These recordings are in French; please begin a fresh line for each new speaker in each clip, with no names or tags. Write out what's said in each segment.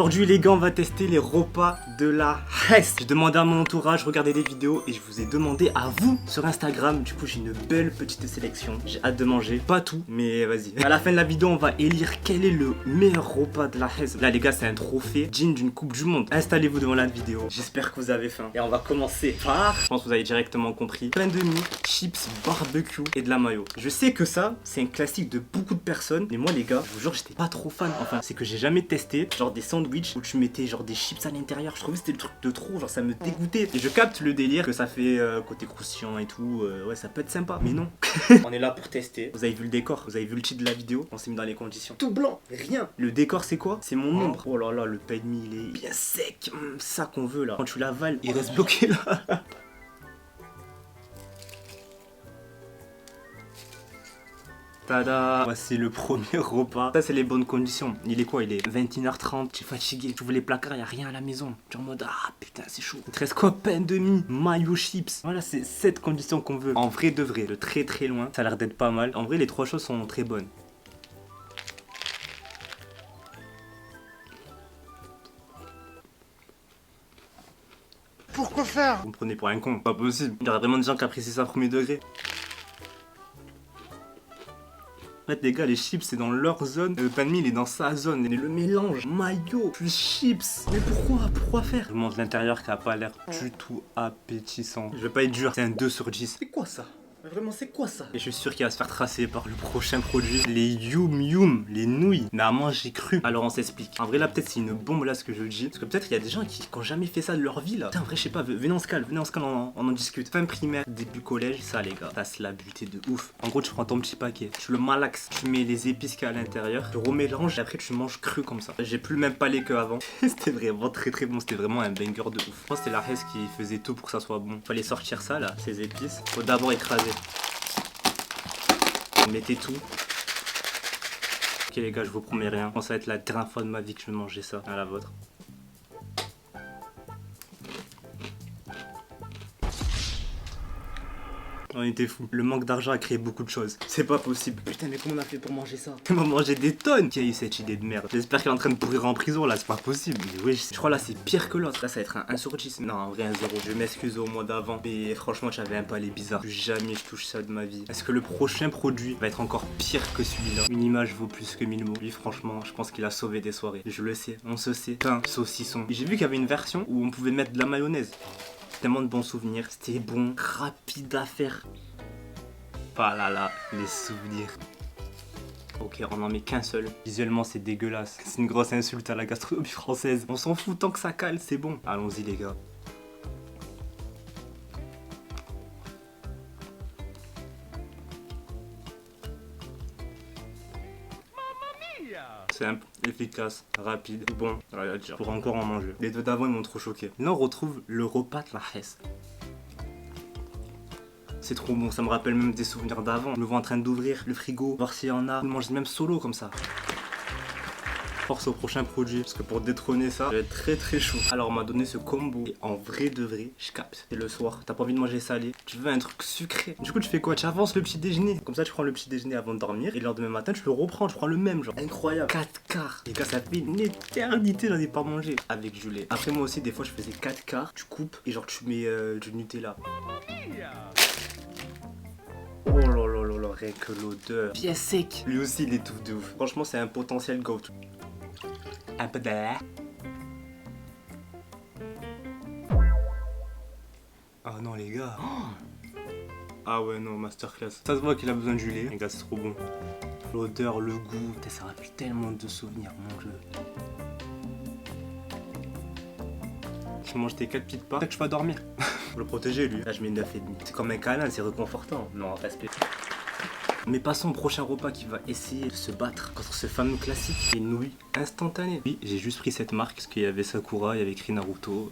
Aujourd'hui les gars, on va tester les repas de la Hesse. J'ai demandé à mon entourage, regardez des vidéos et je vous ai demandé à vous sur Instagram. Du coup j'ai une belle petite sélection. J'ai hâte de manger, pas tout, mais vas-y. À la fin de la vidéo, on va élire quel est le meilleur repas de la Hesse. Là les gars, c'est un trophée digne d'une coupe du monde. Installez-vous devant la vidéo. J'espère que vous avez faim. Et on va commencer par, je pense que vous avez directement compris, pain de mie, chips, barbecue et de la mayo. Je sais que ça, c'est un classique de beaucoup de personnes. Mais moi les gars, je vous jure, j'étais pas trop fan. Enfin, c'est que j'ai jamais testé genre des sandwichs où tu mettais genre des chips à l'intérieur. Je trouvais que c'était le truc de trop, genre ça me dégoûtait. Et je capte le délire que ça fait côté croustillant et tout. Ouais, ça peut être sympa, mais non. On est là pour tester. Vous avez vu le décor, vous avez vu le titre de la vidéo. On s'est mis dans les conditions. Tout blanc, rien. Le décor, c'est quoi? C'est mon ombre. Oh là là, le pain de mie, il est bien sec. Ça qu'on veut là. Quand tu l'avales, il reste bloqué là. Tada! Voici le premier repas. Ça, c'est les bonnes conditions. Il est quoi? Il est 21h30. Tu es fatigué. Tu ouvres les placards, il n'y a rien à la maison. Tu es en mode ah putain, c'est chaud. Il te reste quoi? Pain de mie, mayo, chips. Voilà, c'est cette condition qu'on veut. En vrai de vrai, de très très loin. Ça a l'air d'être pas mal. En vrai, les trois choses sont très bonnes.
Pourquoi faire?
Vous me prenez pour un con. Pas possible. Il y aurait vraiment des gens qui apprécient ça premier degré. En fait les gars, les chips c'est dans leur zone, le pain de mie il est dans sa zone, et le mélange mayo plus chips, mais pourquoi faire? Je mange l'intérieur qui a pas l'air du tout appétissant. Je vais pas être dur, c'est un 2 sur 10. C'est quoi ça? Vraiment, c'est quoi ça? Et je suis sûr qu'il va se faire tracer par le prochain produit, les Yum Yum, les nouilles. Mais à moi j'ai cru. Alors on s'explique. En vrai là peut-être c'est une bombe là ce que je dis. Parce que peut-être il y a des gens qui n'ont jamais fait ça de leur vie là. Putain, en vrai je sais pas, venez en scale, on en discute. Fin primaire, début collège, ça les gars, ça se la butée de ouf. En gros tu prends ton petit paquet, tu le malaxes, tu mets les épices qu'il y a à l'intérieur, tu remélanges et après tu manges cru comme ça. J'ai plus le même palais qu'avant. C'était vraiment très très bon, c'était vraiment un banger de ouf. Je pense que c'était la Hesse qui faisait tout pour que ça soit bon. Fallait sortir ça là, ces épices. Faut d'abord écraser. Mettez tout. Ok les gars, je vous promets rien. Je pense que ça va être la dernière fois de ma vie que je vais manger ça. À la vôtre. On était fous. Le manque d'argent a créé beaucoup de choses. C'est pas possible. Putain, mais comment on a fait pour manger ça? On va manger des tonnes. Qui a eu cette idée de merde? J'espère qu'elle est en train de pourrir en prison là, c'est pas possible. Mais oui, je crois là c'est pire que l'autre. Là ça va être un 1 sur 10. Non, en vrai un 0. Je m'excuse au mois d'avant. Mais franchement, j'avais un palais bizarre. Plus jamais je touche ça de ma vie. Est-ce que le prochain produit va être encore pire que celui-là? Une image vaut plus que 1000 mots. Lui, franchement, je pense qu'il a sauvé des soirées. Je le sais, on se sait. Pain, saucisson. J'ai vu qu'il y avait une version où on pouvait mettre de la mayonnaise. Tellement de bons souvenirs. C'était bon, rapide à faire. Ah là là, les souvenirs. Ok, on en met qu'un seul. Visuellement, c'est dégueulasse. C'est une grosse insulte à la gastronomie française. On s'en fout tant que ça cale, c'est bon. Allons-y, les gars. Simple, efficace, rapide, bon. Rien à dire. Pour encore en manger. Les deux d'avant, ils m'ont trop choqué. Là, on retrouve le repas de la Hesse. C'est trop bon, ça me rappelle même des souvenirs d'avant. Je me vois en train d'ouvrir le frigo, voir s'il y en a. Je mange même solo comme ça. Force au prochain produit, parce que pour détrôner ça, ça va être très très chaud. Alors on m'a donné ce combo, et en vrai de vrai, je capte. C'est le soir, t'as pas envie de manger salé, tu veux un truc sucré. Du coup tu fais quoi? Tu avances le petit déjeuner. Comme ça tu prends le petit déjeuner avant de dormir, et le lendemain matin tu le reprends, tu prends le même genre. Incroyable. 4 quarts. Les gars, ça fait une éternité, j'en ai pas mangé avec du lait. Après moi aussi des fois je faisais 4 quarts, tu coupes, et genre tu mets du Nutella. Oh là là là là, rien que l'odeur. Bien sec. Lui aussi il étouffe de ouf. Franchement c'est un potentiel goat. Un peu de... Ah non les gars. Ah ouais non, masterclass. Ça se voit qu'il a besoin du lait. Les gars, c'est trop bon. L'odeur, le goût. Ça rappelle tellement de souvenirs, mon jeu. Je mange tes 4 petites parts. Peut-être que je vais dormir. Faut le protéger lui. Là je mets 9,5. C'est comme un câlin, c'est réconfortant. Non, respect. Mais passons au prochain repas qui va essayer de se battre contre ce fameux classique, les nouilles instantanées. Oui, j'ai juste pris cette marque parce qu'il y avait Sakura, il y avait écrit Naruto.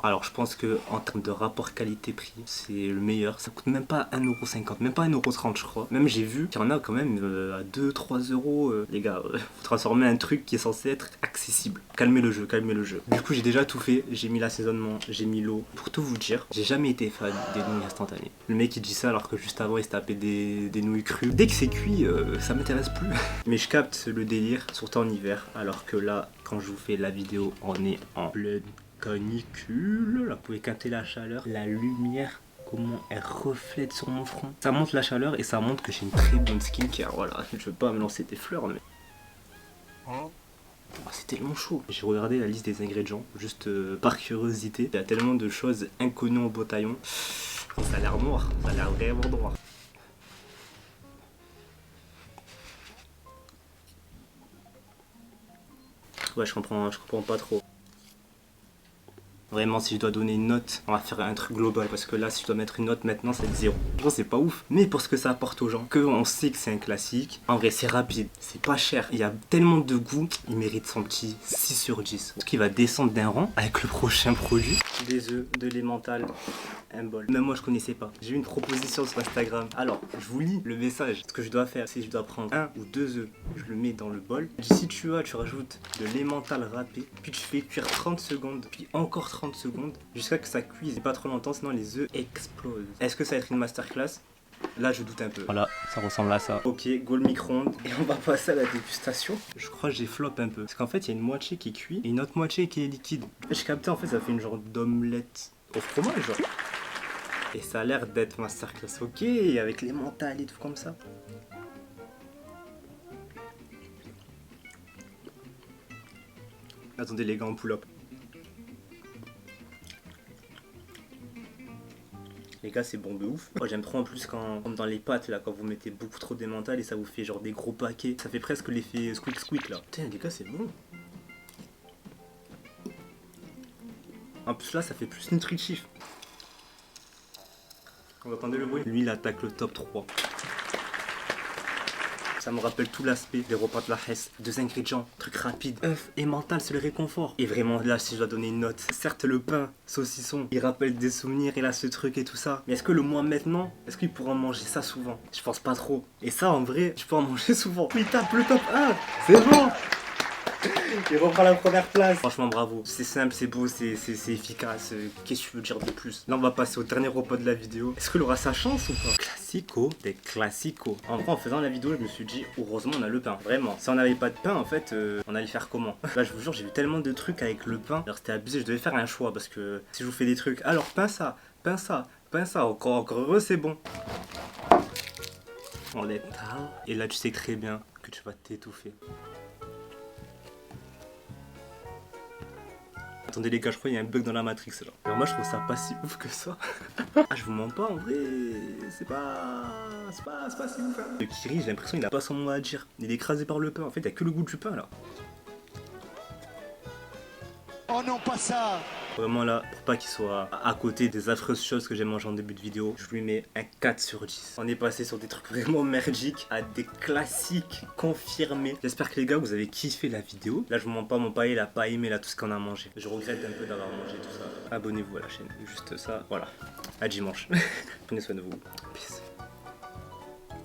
Alors je pense que en termes de rapport qualité-prix, c'est le meilleur. Ça coûte même pas 1,50€, même pas 1,30€ je crois. Même j'ai vu qu'il y en a quand même à 2-3€. Les gars, faut transformer un truc qui est censé être accessible. Calmez le jeu, calmez le jeu. Du coup j'ai déjà tout fait, j'ai mis l'assaisonnement, j'ai mis l'eau. Pour tout vous dire, j'ai jamais été fan des nouilles instantanées. Le mec il dit ça alors que juste avant il se tapait des nouilles nouilles crues. Dès que c'est cuit, ça m'intéresse plus. Mais je capte le délire, surtout en hiver. Alors que là, quand je vous fais la vidéo, on est en pleine canicule. Là, vous pouvez capter la chaleur, la lumière, comment elle reflète sur mon front. Ça montre la chaleur et ça montre que j'ai une très bonne skincare. Voilà, je veux pas me lancer des fleurs, mais... Oh, c'est tellement chaud. J'ai regardé la liste des ingrédients, juste par curiosité. Il y a tellement de choses inconnues au bataillon. Ça a l'air noir, ça a l'air vraiment noir. Ouais, je comprends pas trop. Vraiment, si je dois donner une note, on va faire un truc global. Parce que là, si je dois mettre une note maintenant, c'est 0. Franchement, c'est pas ouf. Mais pour ce que ça apporte aux gens, que on sait que c'est un classique. En vrai, c'est rapide, c'est pas cher. Il y a tellement de goût, il mérite son petit 6 sur 10. Ce qui va descendre d'un rang avec le prochain produit. Des œufs, de l'emmental, un bol. Même moi, je connaissais pas. J'ai eu une proposition sur Instagram. Alors, je vous lis le message. Ce que je dois faire, c'est que je dois prendre 1 ou 2 œufs. Je le mets dans le bol. Si tu rajoutes de l'emmental râpé. Puis tu fais cuire 30 secondes. Puis encore 30 secondes jusqu'à que ça cuise pas trop longtemps, sinon les œufs explosent. Est-ce que ça va être une masterclass? Là je doute un peu. Voilà, ça ressemble à ça. Ok, go le micro-ondes et on va passer à la dégustation. Je crois que j'ai flop un peu. Parce qu'en fait il y a une moitié qui est cuite et une autre moitié qui est liquide. J'ai capté en fait ça fait une genre d'omelette au fromage genre. Et ça a l'air d'être masterclass. Ok, avec les mentales et tout comme ça. Attendez les gars, en pull-up. Les gars, c'est bon de ouf. Moi, j'aime trop en plus quand, comme dans les pâtes, là, quand vous mettez beaucoup trop d'emmental et ça vous fait genre des gros paquets. Ça fait presque l'effet squeak squeak là. Putain, les gars, c'est bon. En plus, là, ça fait plus nutritif. On va entendre le bruit. Lui, il attaque le top 3. Ça me rappelle tout l'aspect des repas de la Hesse. 2 ingrédients, truc rapide, œuf et mental, c'est le réconfort. Et vraiment là, si je dois donner une note, certes le pain, saucisson, il rappelle des souvenirs, il a ce truc et tout ça. Mais est-ce que le moi maintenant, est-ce qu'il pourra manger ça souvent? Je pense pas trop. Et ça en vrai, je peux en manger souvent. Il tape le top 1, c'est bon. Il reprend la première place. Franchement bravo, c'est simple, c'est beau, c'est efficace. Qu'est-ce que tu veux dire de plus? Là on va passer au dernier repas de la vidéo. Est-ce qu'il aura sa chance ou pas? Classico des classicos. En vrai en faisant la vidéo je me suis dit heureusement on a le pain. Vraiment, si on n'avait pas de pain en fait on allait faire comment? Là je vous jure j'ai vu tellement de trucs avec le pain. Alors c'était abusé, je devais faire un choix parce que si je vous fais des trucs, alors pain ça, pain ça, pain ça, encore heureux c'est bon. On l'étale et là tu sais très bien que tu vas t'étouffer. Attendez les gars, je crois qu'il y a un bug dans la Matrix là. Alors moi je trouve ça pas si ouf que ça. Ah je vous mens pas en vrai, c'est pas si ouf hein. Le kiri j'ai l'impression qu'il a pas son mot à dire. Il est écrasé par le pain, en fait il y a que le goût du pain là. Oh non pas ça. Vraiment là, pour pas qu'il soit à côté des affreuses choses que j'ai mangé en début de vidéo, je lui mets un 4 sur 10. On est passé sur des trucs vraiment merdiques à des classiques confirmés. J'espère que les gars vous avez kiffé la vidéo. Là je vous mens pas, mon papa il a pas aimé là tout ce qu'on a mangé. Je regrette un peu d'avoir mangé tout ça. Abonnez-vous à la chaîne, juste ça, voilà. À dimanche. Prenez soin de vous. Peace.